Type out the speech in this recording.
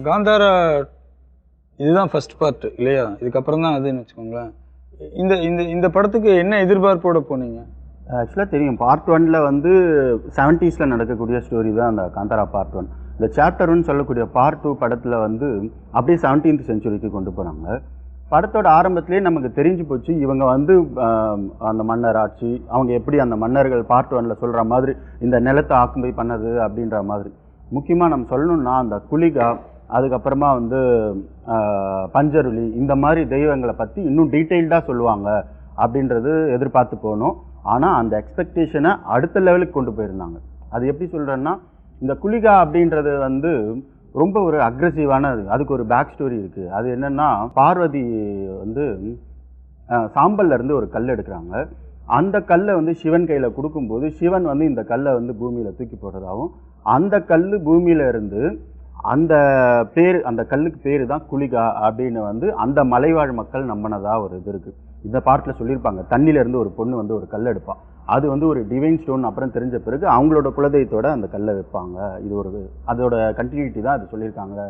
காந்தாரா இதுதான் first part இல்லையா? இதுக்கப்புறம் தான் அதுன்னு வச்சுக்கோங்களேன். இந்த இந்த இந்த படத்துக்கு என்ன எதிர்பார்ப்போட போனீங்க? ஆக்சுவலாக தெரியும், பார்ட் 1ல் வந்து 70s நடக்கக்கூடிய ஸ்டோரி தான் அந்த காந்தாரா பார்ட் 1. இந்த சாப்டர் 1 சொல்லக்கூடிய பார்ட் 2 படத்தில் வந்து அப்படியே 17th செஞ்சுரிக்கு கொண்டு போகிறாங்க. படத்தோட ஆரம்பத்திலேயே நமக்கு தெரிஞ்சு போச்சு, இவங்க வந்து அந்த மன்னர் ஆட்சி, அவங்க எப்படி அந்த மன்னர்கள் பார்ட் 1ல் சொல்கிற மாதிரி இந்த நிலத்தை ஆக்கும்பை பண்ணது அப்படின்ற மாதிரி. முக்கியமாக நம்ம சொல்லணும்னா அந்த குலிகா, அதுக்கப்புறமா வந்து பஞ்சருளி, இந்த மாதிரி தெய்வங்களை பற்றி இன்னும் டீட்டெயில்டாக சொல்லுவாங்க அப்படின்றது எதிர்பார்த்து போனோம். ஆனால் அந்த எக்ஸ்பெக்டேஷனை அடுத்த லெவலுக்கு கொண்டு போயிருந்தாங்க. அது எப்படி சொல்கிறேன்னா, இந்த குலிகா அப்படின்றது வந்து ரொம்ப ஒரு அக்ரெசிவானது. அதுக்கு ஒரு பேக் ஸ்டோரி இருக்குது. அது என்னென்னா, பார்வதி வந்து சாம்பல்லேருந்து ஒரு கல் எடுக்கிறாங்க. அந்த கல்லை வந்து சிவன் கையில் கொடுக்கும்போது சிவன் வந்து இந்த கல்லை வந்து பூமியில் தூக்கி போடுறதாகவும், அந்த கல் பூமியில இருந்து அந்த பேர், அந்த கல்லுக்கு பேர் தான் குலிகா அப்படின்னு வந்து அந்த மலைவாழ் மக்கள் நம்பினதா ஒரு இது இருக்குது. இந்த பார்ட்டில் சொல்லியிருப்பாங்க, தண்ணியிலேருந்து ஒரு பொண்ணு வந்து ஒரு கல் எடுப்பாள், அது வந்து ஒரு டிவைன் ஸ்டோன். அப்புறம் தெரிஞ்ச பிறகு அவங்களோட குலதெய்வத்தோட அந்த கல்லை வைப்பாங்க. இது ஒரு அதோட கண்டினியூட்டி தான் அது சொல்லியிருக்காங்க.